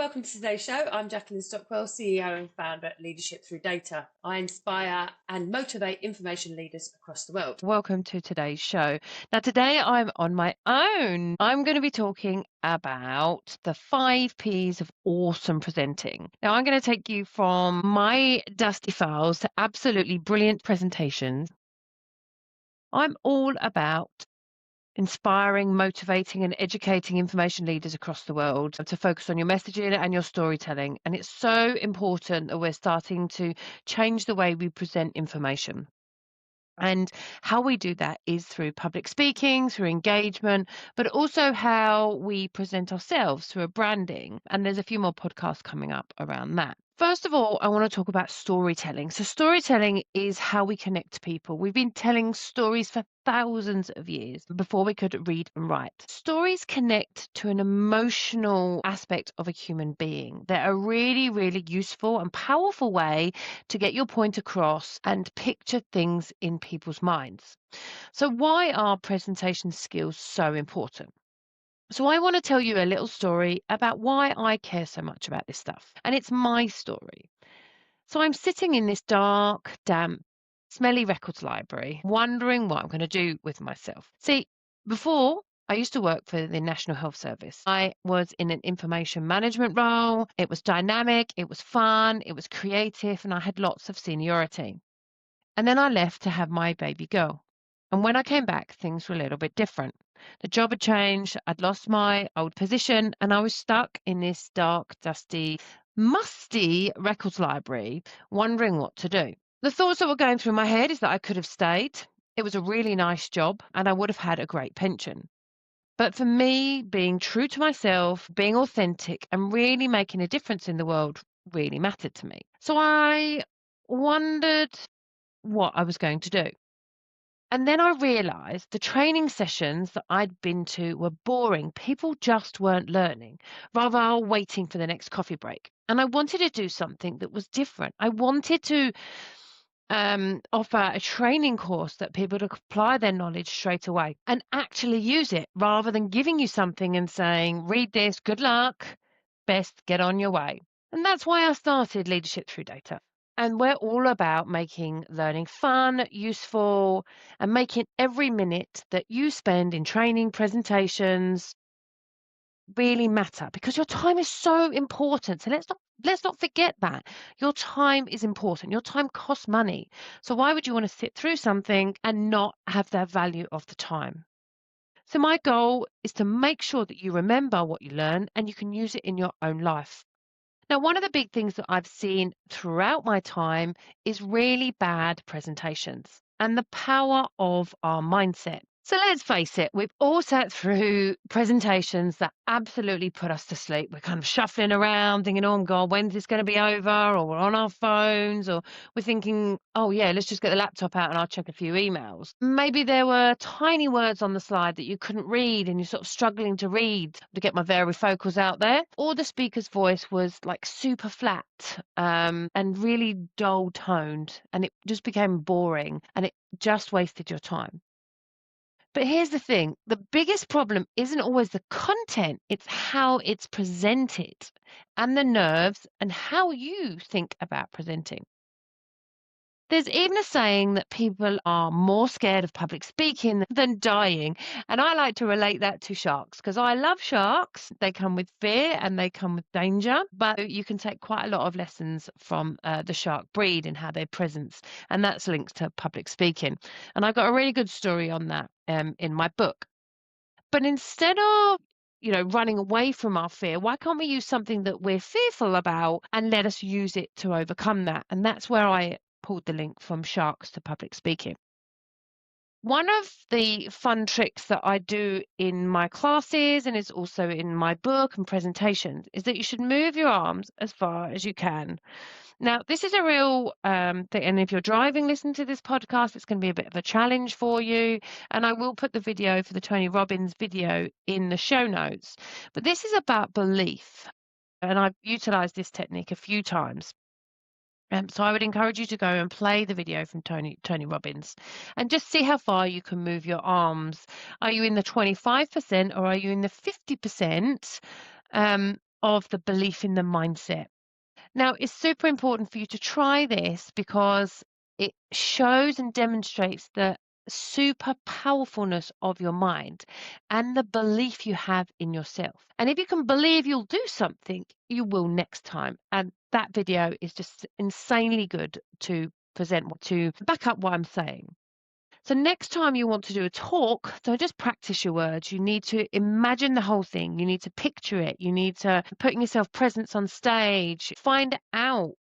welcome to today's show. I'm Jacqueline Stockwell, CEO and founder at Leadership Through Data. I inspire and motivate information leaders across the world. Welcome to today's show. Now, today I'm on my own. I'm going to be talking about the 5 Ps of awesome presenting. Now, I'm going to take you from my dusty files to absolutely brilliant presentations. I'm all about inspiring, motivating, and educating information leaders across the world to focus on your messaging and your storytelling. And it's so important that we're starting to change the way we present information. And how we do that is through public speaking, through engagement, but also how we present ourselves through a branding. And there's a few more podcasts coming up around that. First of all, I want to talk about storytelling. So storytelling is how we connect to people. We've been telling stories for thousands of years before we could read and write. Stories connect to an emotional aspect of a human being. They're a really, really useful and powerful way to get your point across and picture things in people's minds. So why are presentation skills so important? So I want to tell you a little story about why I care so much about this stuff. And it's my story. So I'm sitting in this dark, damp, smelly records library, wondering what I'm going to do with myself. See, before I used to work for the National Health Service. I was in an information management role. It was dynamic, it was fun, it was creative, and I had lots of seniority. And then I left to have my baby girl. And when I came back, things were a little bit different. The job had changed, I'd lost my old position, and I was stuck in this dark, dusty, musty records library, wondering what to do. The thoughts that were going through my head is that I could have stayed. It was a really nice job, and I would have had a great pension. But for me, being true to myself, being authentic, and really making a difference in the world really mattered to me. So I wondered what I was going to do. And then I realized the training sessions that I'd been to were boring. People just weren't learning, rather waiting for the next coffee break. And I wanted to do something that was different. I wanted to offer a training course that people could apply their knowledge straight away and actually use it, rather than giving you something and saying, read this, good luck, best get on your way. And that's why I started Leadership Through Data. And we're all about making learning fun, useful, and making every minute that you spend in training, presentations, really matter, because your time is so important. So let's not forget that. Your time is important. Your time costs money. So why would you want to sit through something and not have the value of the time? So my goal is to make sure that you remember what you learn and you can use it in your own life. Now, one of the big things that I've seen throughout my time is really bad presentations and the power of our mindset. So let's face it, we've all sat through presentations that absolutely put us to sleep. We're kind of shuffling around thinking, oh God, when's this going to be over? Or we're on our phones, or we're thinking, oh yeah, let's just get the laptop out and I'll check a few emails. Maybe there were tiny words on the slide that you couldn't read and you're sort of struggling to read. To get my varifocals out there. Or the speaker's voice was like super flat and really dull toned, and it just became boring and it just wasted your time. But here's the thing, the biggest problem isn't always the content, it's how it's presented and the nerves and how you think about presenting. There's even a saying that people are more scared of public speaking than dying. And I like to relate that to sharks, because I love sharks. They come with fear and they come with danger, but you can take quite a lot of lessons from the shark breed and how they presence. And that's linked to public speaking. And I've got a really good story on that in my book. But instead of running away from our fear, why can't we use something that we're fearful about and let us use it to overcome that? And that's where I pulled the link from sharks to public speaking. One of the fun tricks that I do in my classes, and is also in my book and presentations, is that you should move your arms as far as you can. Now, this is a real thing, and if you're driving, listening to this podcast, it's going to be a bit of a challenge for you. And I will put the video for the Tony Robbins video in the show notes. But this is about belief, and I've utilized this technique a few times. So I would encourage you to go and play the video from Tony Robbins and just see how far you can move your arms. Are you in the 25% or are you in the 50%? of the belief in the mindset. Now, it's super important for you to try this because it shows and demonstrates the super powerfulness of your mind and the belief you have in yourself. And if you can believe you'll do something, you will next time. And that video is just insanely good to present, to back up what I'm saying. So next time you want to do a talk, don't just practice your words. You need to imagine the whole thing. You need to picture it. You need to put yourself presence on stage. Find out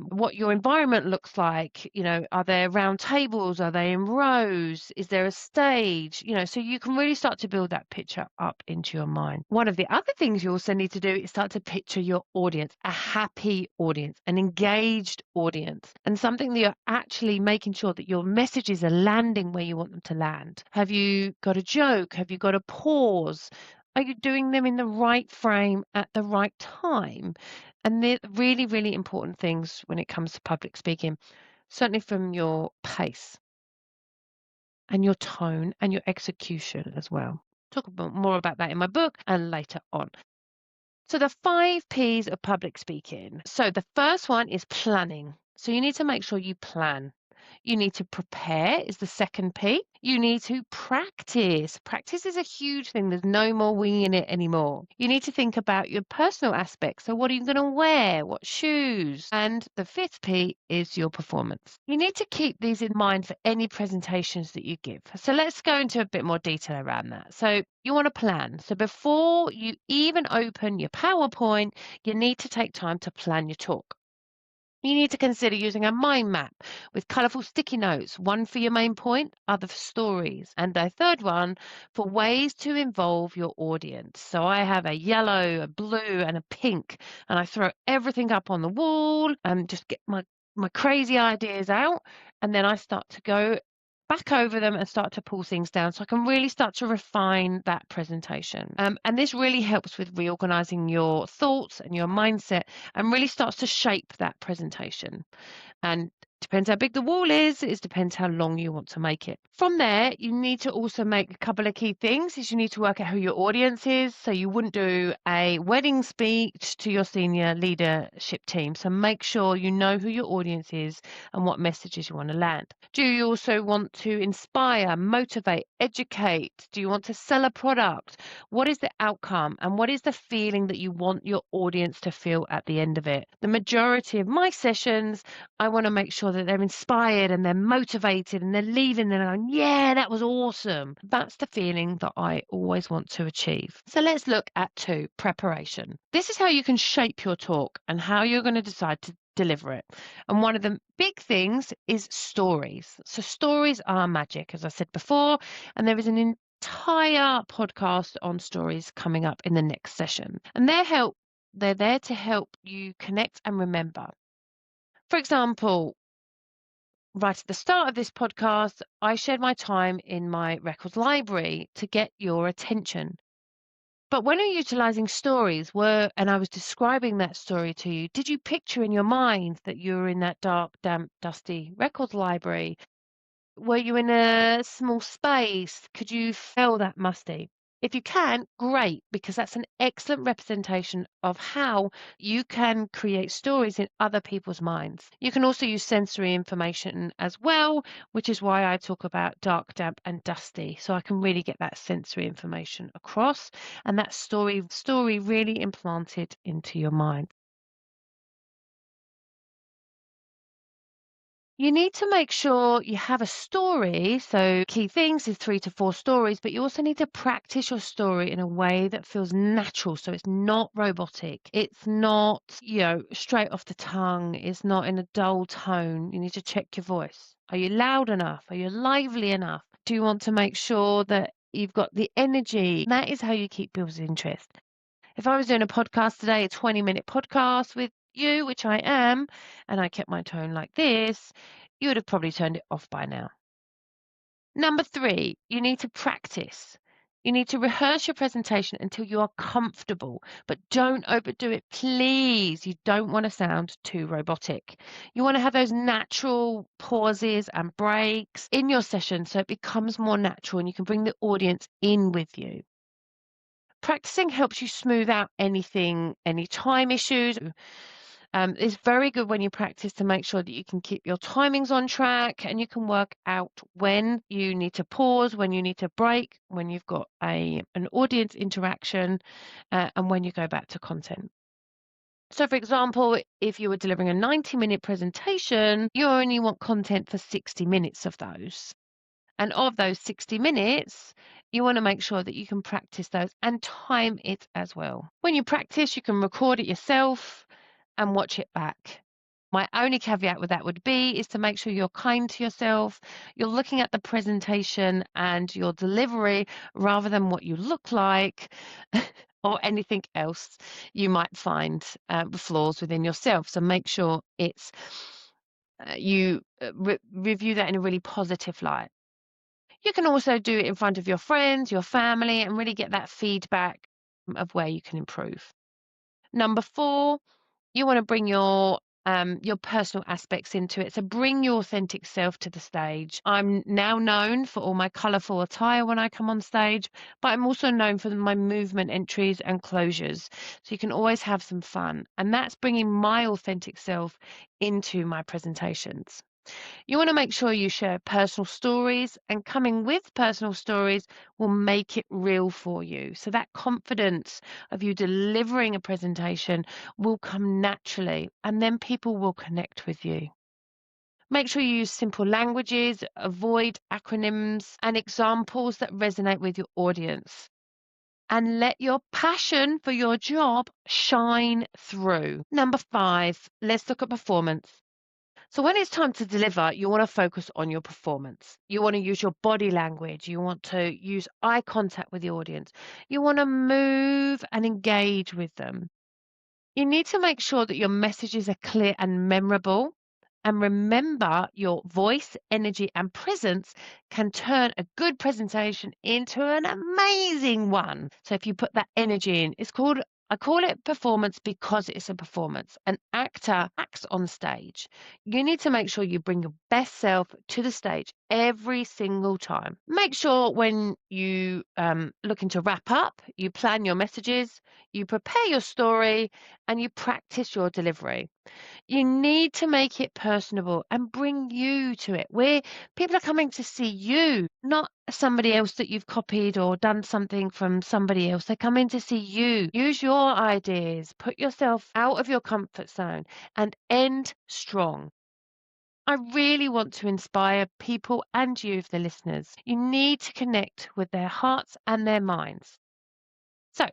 what your environment looks like. You know, are there round tables? Are they in rows? Is there a stage? You know, so you can really start to build that picture up into your mind. One of the other things you also need to do is start to picture your audience, a happy audience, an engaged audience, and something that you're actually making sure that your messages are landing where you want them to land. Have you got a joke? Have you got a pause? Are you doing them in the right frame at the right time? And they're really, really important things when it comes to public speaking, certainly from your pace and your tone and your execution as well. Talk more about that in my book and later on. So the 5 Ps of public speaking. So the first one is planning. So you need to make sure you plan. You need to prepare is the second P. You need to practice. Practice is a huge thing. There's no more winging it anymore. You need to think about your personal aspects. So what are you going to wear? What shoes? And the fifth P is your performance. You need to keep these in mind for any presentations that you give. So let's go into a bit more detail around that. So you want to plan. So before you even open your PowerPoint, you need to take time to plan your talk. You need to consider using a mind map with colourful sticky notes, one for your main point, other for stories, and a third one for ways to involve your audience. So I have a yellow, a blue, and a pink, and I throw everything up on the wall and just get my crazy ideas out, and then I start to go back over them and start to pull things down so I can really start to refine that presentation. And this really helps with reorganizing your thoughts and your mindset and really starts to shape that presentation. And depends how big the wall is, it depends how long you want to make it. From there, you need to also make a couple of key things is you need to work out who your audience is. So you wouldn't do a wedding speech to your senior leadership team. So make sure you know who your audience is and what messages you want to land. Do you also want to inspire, motivate, educate? Do you want to sell a product? What is the outcome and what is the feeling that you want your audience to feel at the end of it? The majority of my sessions, I want to make sure that they're inspired and they're motivated and they're leaving and they're going, yeah, that was awesome. That's the feeling that I always want to achieve. So let's look at 2, preparation. This is how you can shape your talk and how you're going to decide to deliver it. And one of the big things is stories. So stories are magic, as I said before, and there is an entire podcast on stories coming up in the next session. And they're there to help you connect and remember. For example, right at the start of this podcast, I shared my time in my records library to get your attention. But when you're utilizing stories and I was describing that story to you, did you picture in your mind that you were in that dark, damp, dusty records library? Were you in a small space? Could you feel that musty? If you can, great, because that's an excellent representation of how you can create stories in other people's minds. You can also use sensory information as well, which is why I talk about dark, damp, and dusty. So I can really get that sensory information across and that story really implanted into your mind. You need to make sure you have a story. So key things is 3 to 4 stories, but you also need to practice your story in a way that feels natural. So it's not robotic. It's not, straight off the tongue. It's not in a dull tone. You need to check your voice. Are you loud enough? Are you lively enough? Do you want to make sure that you've got the energy? That is how you keep people's interest. If I was doing a podcast today, a 20-minute podcast with you, which I am, and I kept my tone like this, you would have probably turned it off by now. Number 3, you need to practice. You need to rehearse your presentation until you are comfortable, but don't overdo it, please. You don't want to sound too robotic. You want to have those natural pauses and breaks in your session so it becomes more natural and you can bring the audience in with you. Practicing helps you smooth out any time issues. It's very good when you practice to make sure that you can keep your timings on track and you can work out when you need to pause, when you need to break, when you've got an audience interaction, and when you go back to content. So, for example, if you were delivering a 90-minute presentation, you only want content for 60 minutes of those. And of those 60 minutes, you want to make sure that you can practice those and time it as well. When you practice, you can record it yourself and watch it back. My only caveat with that would be is to make sure you're kind to yourself. You're looking at the presentation and your delivery rather than what you look like or anything else you might find flaws within yourself. So make sure it's you review that in a really positive light. You can also do it in front of your friends, your family, and really get that feedback of where you can improve. Number 4, you want to bring your personal aspects into it. So bring your authentic self to the stage. I'm now known for all my colourful attire when I come on stage, but I'm also known for my movement entries and closures. So you can always have some fun. And that's bringing my authentic self into my presentations. You want to make sure you share personal stories, and coming with personal stories will make it real for you. So that confidence of you delivering a presentation will come naturally, and then people will connect with you. Make sure you use simple languages, avoid acronyms and examples that resonate with your audience. And let your passion for your job shine through. Number 5, let's look at performance. So when it's time to deliver, you want to focus on your performance. You want to use your body language. You want to use eye contact with the audience. You want to move and engage with them. You need to make sure that your messages are clear and memorable. And remember, your voice, energy, and presence can turn a good presentation into an amazing one. So if you put that energy in, I call it performance because it's a performance. An actor acts on stage. You need to make sure you bring your best self to the stage every single time. Make sure when you looking to wrap up, you plan your messages, you prepare your story, and you practice your delivery. You need to make it personable and bring you to it, where people are coming to see you, not somebody else that you've copied or done something from somebody else. They're coming to see you. Use your ideas, put yourself out of your comfort zone, and end strong. I really want to inspire people and you, the listeners. You need to connect with their hearts and their minds. So,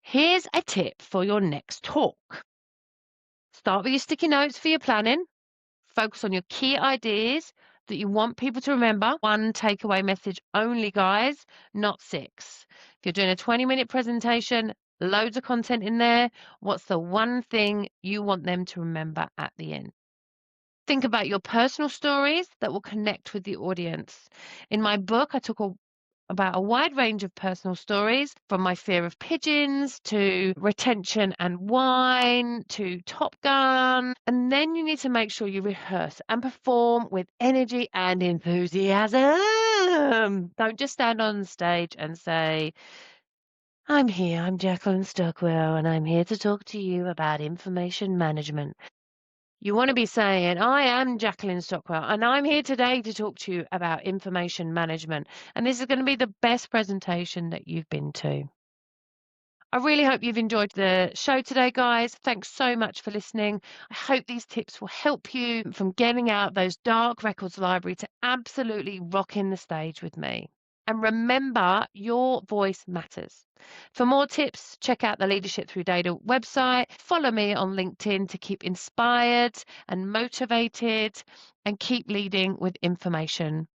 here's a tip for your next talk. Start with your sticky notes for your planning. Focus on your key ideas that you want people to remember. 1 takeaway message only, guys, not 6. If you're doing a 20-minute presentation, loads of content in there. What's the one thing you want them to remember at the end? Think about your personal stories that will connect with the audience. In my book, I talk about a wide range of personal stories, from my fear of pigeons to retention and wine to Top Gun. And then you need to make sure you rehearse and perform with energy and enthusiasm. Don't just stand on stage and say, I'm here, I'm Jacqueline Stockwell, and I'm here to talk to you about information management. You want to be saying, I am Jacqueline Stockwell, and I'm here today to talk to you about information management. And this is going to be the best presentation that you've been to. I really hope you've enjoyed the show today, guys. Thanks so much for listening. I hope these tips will help you from getting out those dark records library to absolutely rocking the stage with me. And remember, your voice matters. For more tips, check out the Leadership Through Data website. Follow me on LinkedIn to keep inspired and motivated and keep leading with information.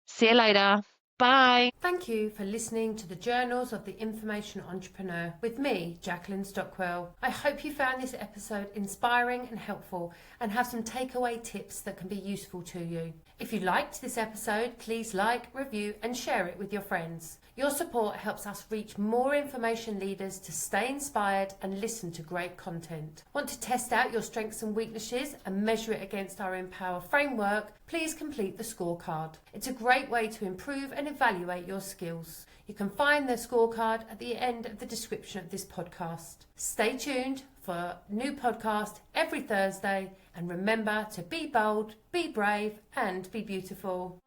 See you later. Bye. Thank you for listening to the Journals of the Information Entrepreneur with me, Jacqueline Stockwell. I hope you found this episode inspiring and helpful and have some takeaway tips that can be useful to you. If you liked this episode, please like, review and share it with your friends. Your support helps us reach more information leaders to stay inspired and listen to great content. Want to test out your strengths and weaknesses and measure it against our Empower framework? Please complete the scorecard. It's a great way to improve and evaluate your skills. You can find the scorecard at the end of the description of this podcast. Stay tuned for a new podcast every Thursday, and remember to be bold, be brave and be beautiful.